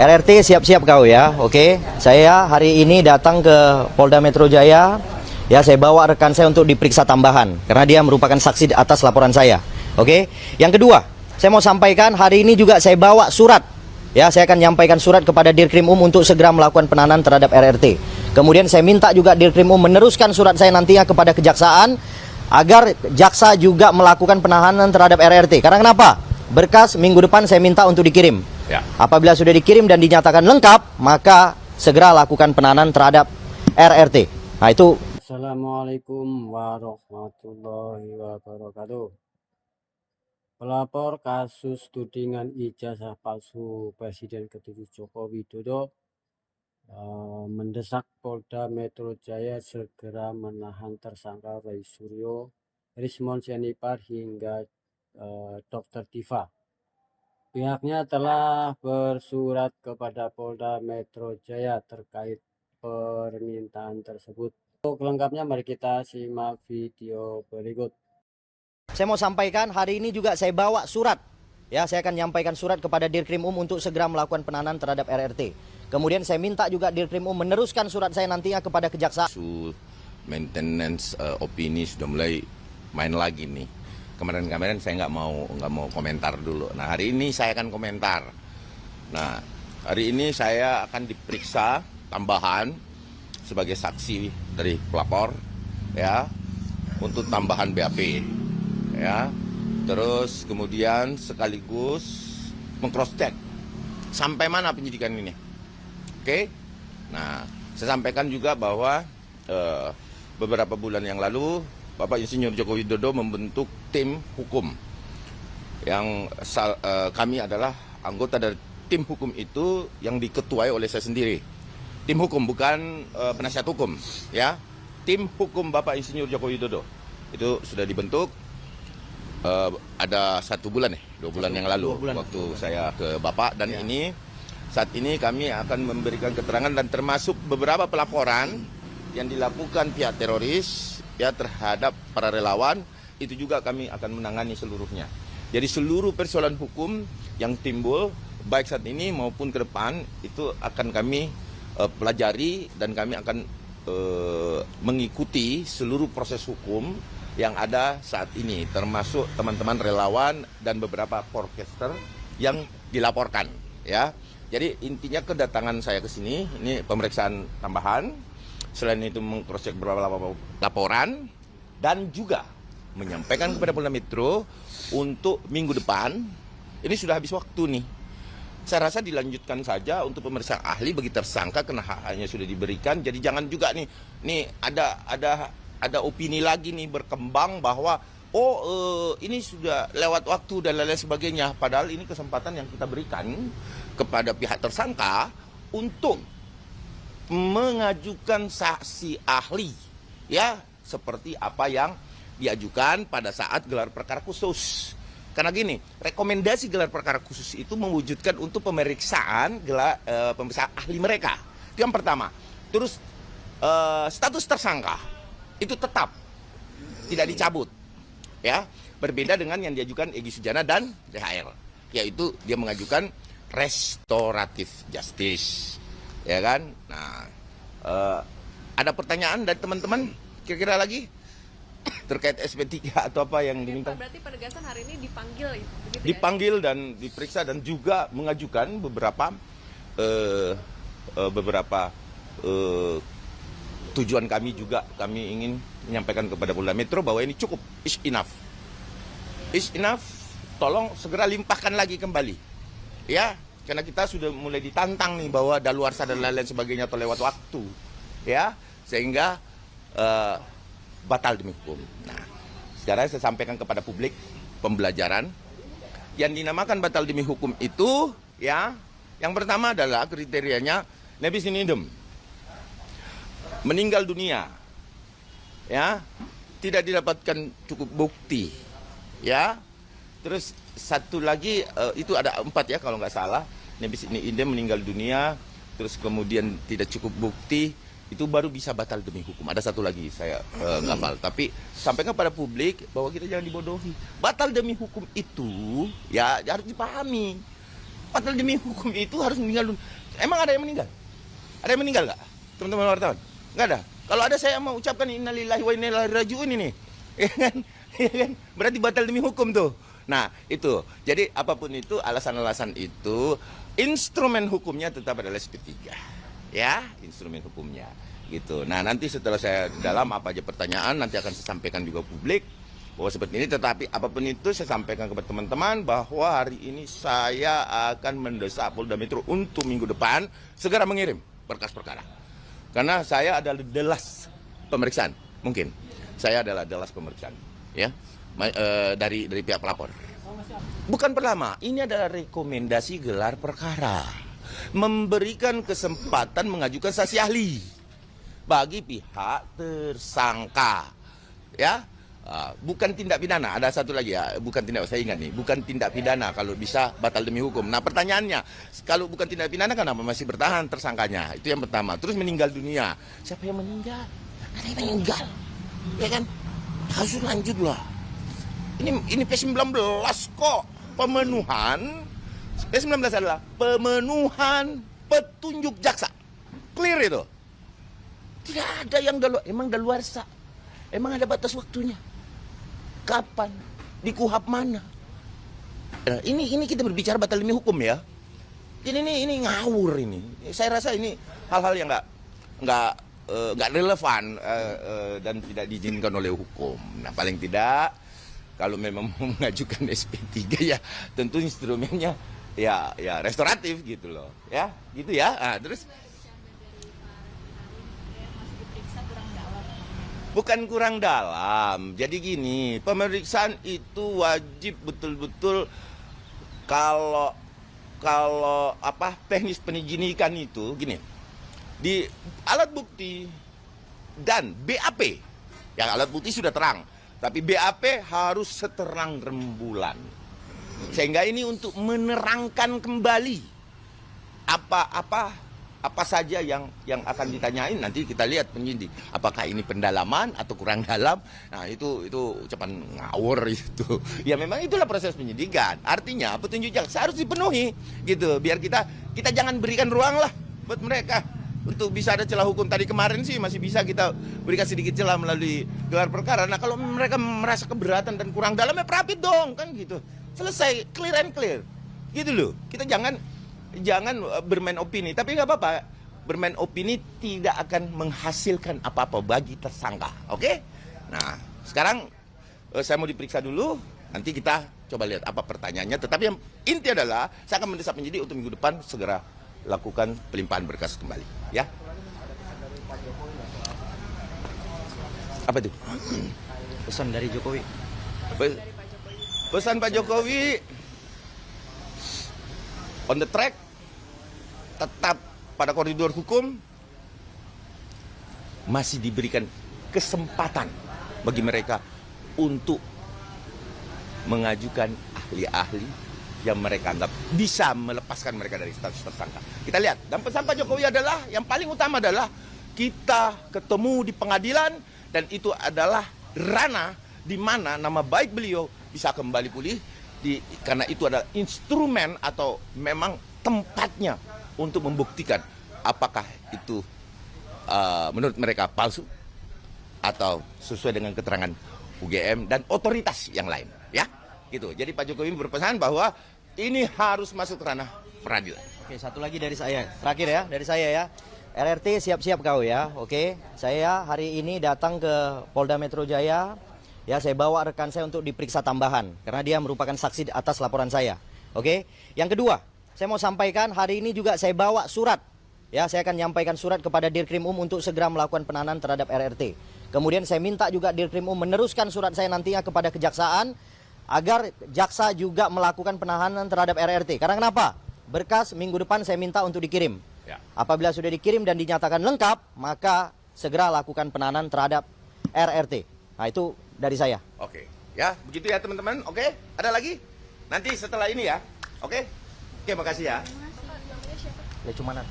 RRT siap-siap kau ya, oke? Saya hari ini datang ke Polda Metro Jaya. Ya, saya bawa rekan saya untuk diperiksa tambahan karena dia merupakan saksi atas laporan saya. Oke. Yang kedua, saya mau sampaikan hari ini juga saya bawa surat. Ya, saya akan menyampaikan surat kepada Dirkrim untuk segera melakukan penahanan terhadap RRT. Kemudian saya minta juga Dirkrim meneruskan surat saya nantinya kepada kejaksaan agar jaksa juga melakukan penahanan terhadap RRT. Karena kenapa? Berkas minggu depan saya minta untuk dikirim. Ya. Apabila sudah dikirim dan dinyatakan lengkap, maka segera lakukan penahanan terhadap RRT. Nah, itu. Assalamualaikum warahmatullahi wabarakatuh. Pelapor kasus tudingan ijazah palsu Presiden ke-7 Joko Widodo mendesak Polda Metro Jaya segera menahan tersangka Roy Suryo, Rismond Sianipar hingga Dr. Diva. Pihaknya telah bersurat kepada Polda Metro Jaya terkait permintaan tersebut. Untuk lengkapnya mari kita simak video berikut. Saya mau sampaikan hari ini juga saya bawa surat. Ya, saya akan menyampaikan surat kepada Dirkrim untuk segera melakukan penahanan terhadap RRT. Kemudian saya minta juga Dirkrim meneruskan surat saya nantinya kepada kejaksaan. Maintenance opini sudah mulai main lagi nih. Kemarin saya nggak mau komentar dulu. Nah, hari ini saya akan komentar. Nah, hari ini saya akan diperiksa tambahan sebagai saksi dari pelapor, ya, untuk tambahan BAP, ya. Terus kemudian sekaligus meng-cross check sampai mana penyidikan ini. Oke. Nah, saya sampaikan juga bahwa beberapa bulan yang lalu Bapak Insinyur Joko Widodo membentuk tim hukum yang kami adalah anggota dari tim hukum itu yang diketuai oleh saya sendiri. Tim hukum, bukan penasihat hukum, ya. Tim hukum Bapak Insinyur Joko Widodo itu sudah dibentuk ada 1 bulan 2 bulan yang lalu waktu saya ke Bapak, dan ya. Saat ini kami akan memberikan keterangan dan termasuk beberapa pelaporan yang dilakukan pihak teroris ya terhadap para relawan, itu juga kami akan menangani seluruhnya. Jadi seluruh persoalan hukum yang timbul baik saat ini maupun ke depan itu akan kami pelajari, dan kami akan mengikuti seluruh proses hukum yang ada saat ini, termasuk teman-teman relawan dan beberapa podcaster yang dilaporkan, ya. Jadi intinya kedatangan saya ke sini ini pemeriksaan tambahan, selain itu meng-cross check beberapa laporan, dan juga menyampaikan kepada Polda Metro untuk minggu depan. Ini sudah habis waktu nih. Saya rasa dilanjutkan saja untuk pemeriksaan ahli bagi tersangka karena haknya sudah diberikan. Jadi jangan juga nih ada opini lagi nih berkembang bahwa ini sudah lewat waktu dan lain-lain sebagainya. Padahal ini kesempatan yang kita berikan kepada pihak tersangka untuk mengajukan saksi ahli, ya, seperti apa yang diajukan pada saat gelar perkara khusus. Karena gini, rekomendasi gelar perkara khusus itu mewujudkan untuk pemeriksaan pemeriksaan ahli mereka. Itu yang pertama. Terus status tersangka itu tetap tidak dicabut, ya. Berbeda dengan yang diajukan Egy Sujana dan DHR, yaitu dia mengajukan restoratif justice, ya kan. Nah, ada pertanyaan dari teman-teman kira-kira lagi terkait SP3 atau apa yang diminta? Berarti penegasan hari ini dipanggil begitu, dipanggil ya? Dan diperiksa dan juga mengajukan beberapa tujuan kami juga. Kami ingin menyampaikan kepada Polda Metro bahwa ini cukup, is enough. Is enough, tolong segera limpahkan lagi kembali, ya, karena kita sudah mulai ditantang nih bahwa daluarsa dan lain-lain sebagainya atau lewat waktu, ya, sehingga batal demi hukum. Nah, sekarang saya sampaikan kepada publik pembelajaran yang dinamakan batal demi hukum itu, ya, yang pertama adalah kriterianya nebis in idem, meninggal dunia, ya, tidak didapatkan cukup bukti, ya. Terus satu lagi itu ada 4 ya kalau nggak salah, nebis in idem, meninggal dunia, terus kemudian tidak cukup bukti, itu baru bisa batal demi hukum. Ada satu lagi saya nggak hafal, tapi sampaikan pada publik bahwa kita jangan dibodohi. Batal demi hukum itu ya harus dipahami. batal demi hukum itu harus meninggal dunia. Emang ada yang meninggal? Ada yang meninggal nggak, teman-teman wartawan? Nggak ada. Kalau ada saya mau ucapkan innalillahi wa inna ilaihi raji'un ini. Ya kan? Ya kan? Berarti batal demi hukum tuh. Nah, itu. Jadi apapun itu, alasan-alasan itu, instrumen hukumnya tetap adalah SP3. Ya, instrumen hukumnya. Gitu. Nah, nanti setelah saya dalam apa aja pertanyaan, nanti akan saya sampaikan juga publik bahwa seperti ini. Tetapi apapun itu saya sampaikan kepada teman-teman bahwa hari ini saya akan mendesak Polda Metro untuk minggu depan segera mengirim berkas perkara. Karena saya adalah delas pemeriksaan, mungkin. Saya adalah delas pemeriksaan, ya. Dari pihak pelapor. Bukan pertama, ini adalah rekomendasi gelar perkara. Memberikan kesempatan mengajukan saksi ahli bagi pihak tersangka. Ya, bukan tindak pidana. Ada satu lagi ya, bukan tindak, saya ingat nih, bukan tindak pidana kalau bisa batal demi hukum. Nah, pertanyaannya, kalau bukan tindak pidana kenapa masih bertahan tersangkanya? Itu yang pertama. Terus meninggal dunia. Siapa yang meninggal? Ada yang meninggal. Ya kan? Harus lanjutlah. Ini P19 kok pemenuhan. P19 adalah pemenuhan petunjuk jaksa. Clear itu. Tidak ada yang emang daluarsa. Emang ada batas waktunya. Kapan? Di KUHP mana? Nah, ini kita berbicara batal demi hukum ya. Ini ngawur ini. Saya rasa ini hal-hal yang nggak relevan dan tidak diizinkan oleh hukum. Nah, paling tidak kalau memang mau mengajukan SP3 ya tentu instrumennya ya restoratif gitu loh. Ya, gitu ya. Nah, terus bukan kurang dalam. Jadi gini, pemeriksaan itu wajib betul-betul kalau teknis penyidikan itu gini. Di alat bukti dan BAP. Ya, alat bukti sudah terang, tapi BAP harus seterang rembulan. Sehingga ini untuk menerangkan kembali apa saja yang akan ditanyain. Nanti kita lihat penyidik apakah ini pendalaman atau kurang dalam. Nah, itu ucapan ngawur itu. Ya memang itulah proses penyidikan. Artinya petunjuk jaksa harus dipenuhi gitu. Biar kita jangan berikan ruang lah buat mereka untuk bisa ada celah hukum. Tadi kemarin sih masih bisa kita berikan sedikit celah melalui gelar perkara. Nah, kalau mereka merasa keberatan dan kurang dalam, ya prapit dong kan gitu. Selesai, clear and clear. Gitu loh. Kita jangan bermain opini, tapi nggak apa-apa. Bermain opini tidak akan menghasilkan apa-apa bagi tersangka. Oke? Nah, sekarang saya mau diperiksa dulu. Nanti kita coba lihat apa pertanyaannya. Tetapi yang inti adalah saya akan mendesak penyidik untuk minggu depan segera lakukan pelimpahan berkas kembali. Ya? Apa itu? Pesan dari Jokowi. Pesan Pak Jokowi on the track, tetap pada koridor hukum, masih diberikan kesempatan bagi mereka untuk mengajukan ahli-ahli yang mereka anggap bisa melepaskan mereka dari status tersangka. Kita lihat, dan pesan Pak Jokowi adalah, yang paling utama adalah kita ketemu di pengadilan, dan itu adalah ranah di mana nama baik beliau bisa kembali pulih. Karena itu adalah instrumen atau memang tempatnya untuk membuktikan apakah itu menurut mereka palsu atau sesuai dengan keterangan UGM dan otoritas yang lain, ya gitu. Jadi Pak Jokowi berpesan bahwa ini harus masuk ranah peradilan. Oke, satu lagi dari saya, terakhir ya, dari saya ya. RRT siap-siap kau ya, oke. Saya hari ini datang ke Polda Metro Jaya. Ya, saya bawa rekan saya untuk diperiksa tambahan karena dia merupakan saksi atas laporan saya. Oke. Yang kedua, saya mau sampaikan hari ini juga saya bawa surat. Ya, saya akan menyampaikan surat kepada Dirkrim untuk segera melakukan penahanan terhadap RRT. Kemudian saya minta juga Dirkrim meneruskan surat saya nantinya kepada kejaksaan agar jaksa juga melakukan penahanan terhadap RRT. Karena kenapa? Berkas minggu depan saya minta untuk dikirim. Ya. Apabila sudah dikirim dan dinyatakan lengkap, maka segera lakukan penahanan terhadap RRT. Nah, itu dari saya. Oke, ya begitu ya teman-teman. Oke, ada lagi? Nanti setelah ini ya. Oke, makasih ya. Ya cumanan.